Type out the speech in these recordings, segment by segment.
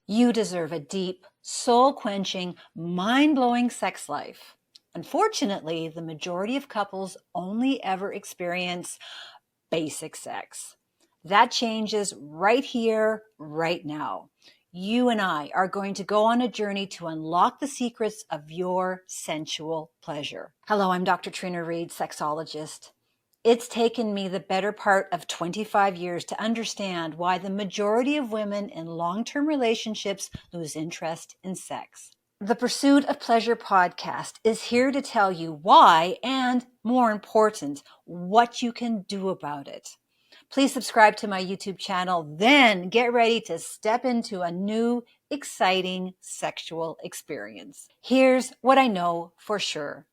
You deserve a deep, soul-quenching, mind-blowing sex life. Unfortunately, the majority of couples only ever experience basic sex. That changes right here, right now. You and I are going to go on a journey to unlock the secrets of your sensual pleasure. Hello, I'm Dr. Trina Reed, sexologist. It's taken me the better part of 25 years to understand why the majority of women in long-term relationships lose interest in sex. The Pursuit of Pleasure podcast is here to tell you why and, more important, what you can do about it. Please subscribe to my YouTube channel, then get ready to step into a new, exciting sexual experience. Here's what I know for sure.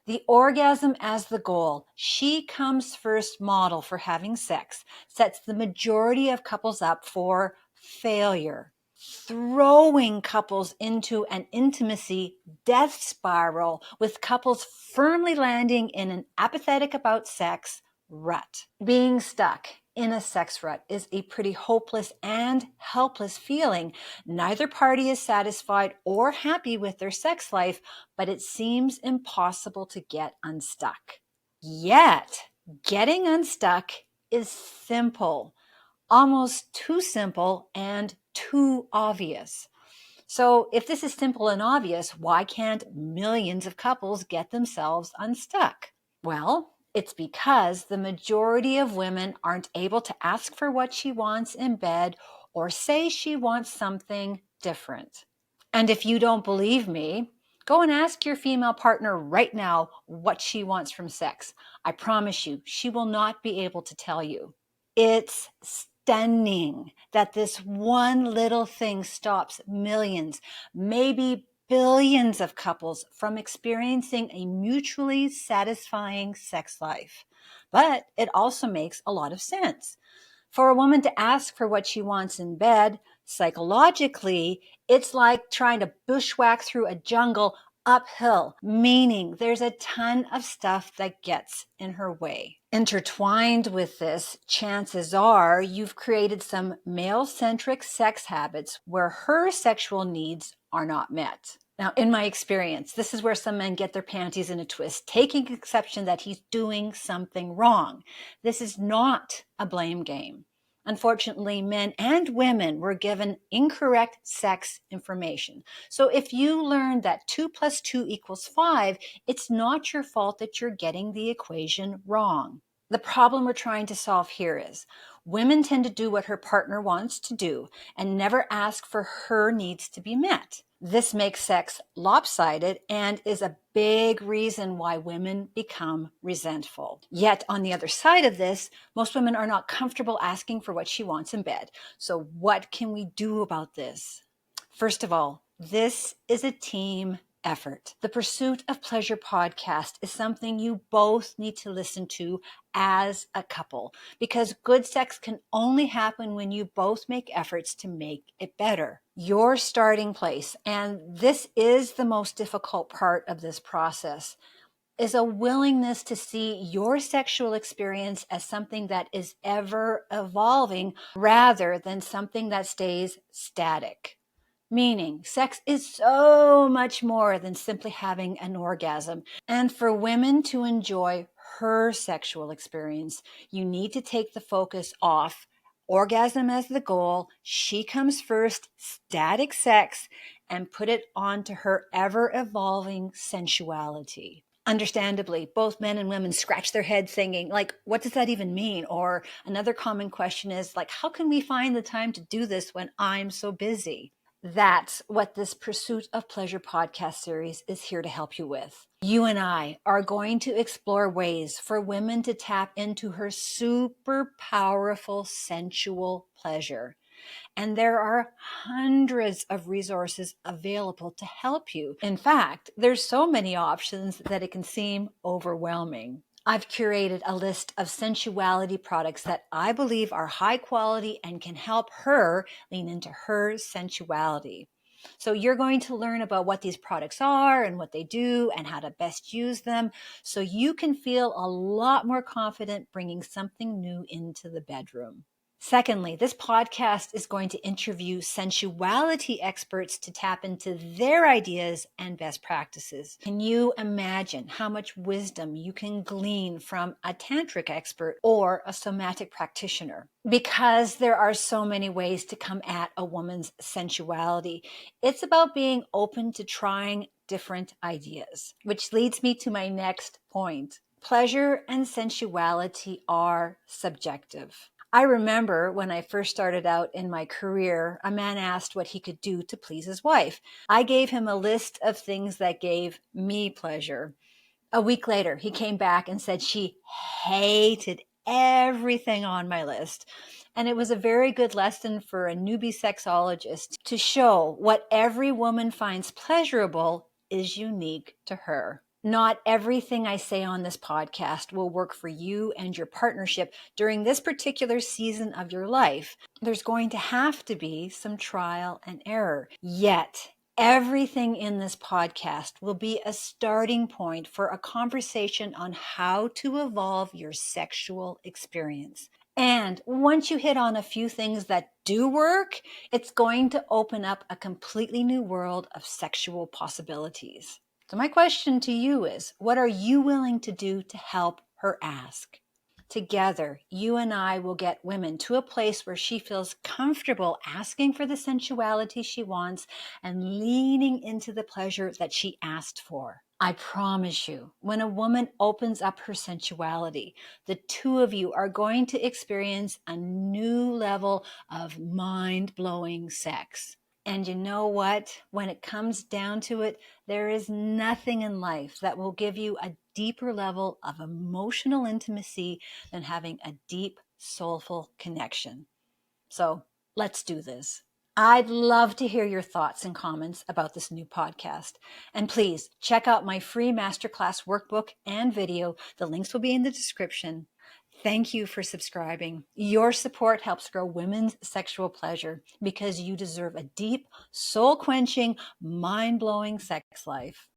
The orgasm as the goal, she comes first model for having sex, sets the majority of couples up for failure, throwing couples into an intimacy death spiral with couples firmly landing in an apathetic about sex rut. Being stuck in a sex rut is a pretty hopeless and helpless feeling. Neither party is satisfied or happy with their sex life, but it seems impossible to get unstuck. Yet, getting unstuck is simple, almost too simple and too obvious. So if this is simple and obvious, why can't millions of couples get themselves unstuck? Well, it's because the majority of women aren't able to ask for what she wants in bed or say she wants something different. And if you don't believe me, go and ask your female partner right now what she wants from sex. I promise you, she will not be able to tell you. It's stunning that this one little thing stops millions, maybe billions of couples from experiencing a mutually satisfying sex life. But it also makes a lot of sense. For a woman to ask for what she wants in bed, psychologically, it's like trying to bushwhack through a jungle uphill, meaning there's a ton of stuff that gets in her way. Intertwined with this, chances are you've created some male-centric sex habits where her sexual needs are not met. Now, in my experience, this is where some men get their panties in a twist, taking exception that he's doing something wrong. This is not a blame game. Unfortunately, men and women were given incorrect sex information. So if you learned that 2 plus 2 equals 5, it's not your fault that you're getting the equation wrong. The problem we're trying to solve here is women tend to do what her partner wants to do and never ask for her needs to be met. This makes sex lopsided and is a big reason why women become resentful. Yet on the other side of this, most women are not comfortable asking for what she wants in bed. So what can we do about this? First of all, this is a team effort. The Pursuit of Pleasure podcast is something you both need to listen to as a couple, because good sex can only happen when you both make efforts to make it better. Your starting place, and this is the most difficult part of this process, is a willingness to see your sexual experience as something that is ever evolving rather than something that stays static. Meaning, sex is so much more than simply having an orgasm. And for women to enjoy her sexual experience, you need to take the focus off orgasm as the goal, she comes first, static sex, and put it onto her ever-evolving sensuality. Understandably, both men and women scratch their heads thinking, like, what does that even mean? Or another common question is, like, how can we find the time to do this when I'm so busy? That's what this Pursuit of Pleasure podcast series is here to help you with. You and I are going to explore ways for women to tap into her super powerful sensual pleasure. And there are hundreds of resources available to help you. In fact, there's so many options that it can seem overwhelming. I've curated a list of sensuality products that I believe are high quality and can help her lean into her sensuality. So you're going to learn about what these products are and what they do and how to best use them so you can feel a lot more confident bringing something new into the bedroom. Secondly, this podcast is going to interview sensuality experts to tap into their ideas and best practices. Can you imagine how much wisdom you can glean from a tantric expert or a somatic practitioner? Because there are so many ways to come at a woman's sensuality, it's about being open to trying different ideas, which leads me to my next point. Pleasure and sensuality are subjective. I remember when I first started out in my career, a man asked what he could do to please his wife. I gave him a list of things that gave me pleasure. A week later, he came back and said she hated everything on my list. And it was a very good lesson for a newbie sexologist to show what every woman finds pleasurable is unique to her. Not everything I say on this podcast will work for you and your partnership during this particular season of your life. There's going to have to be some trial and error. Yet, everything in this podcast will be a starting point for a conversation on how to evolve your sexual experience. And once you hit on a few things that do work, it's going to open up a completely new world of sexual possibilities. So my question to you is, what are you willing to do to help her ask? Together, you and I will get women to a place where she feels comfortable asking for the sensuality she wants and leaning into the pleasure that she asked for. I promise you, when a woman opens up her sensuality, the two of you are going to experience a new level of mind-blowing sex. And you know what? When it comes down to it, there is nothing in life that will give you a deeper level of emotional intimacy than having a deep, soulful connection. So let's do this. I'd love to hear your thoughts and comments about this new podcast. And please check out my free masterclass workbook and video. The links will be in the description. Thank you for subscribing. Your support helps grow women's sexual pleasure because you deserve a deep, soul-quenching, mind-blowing sex life.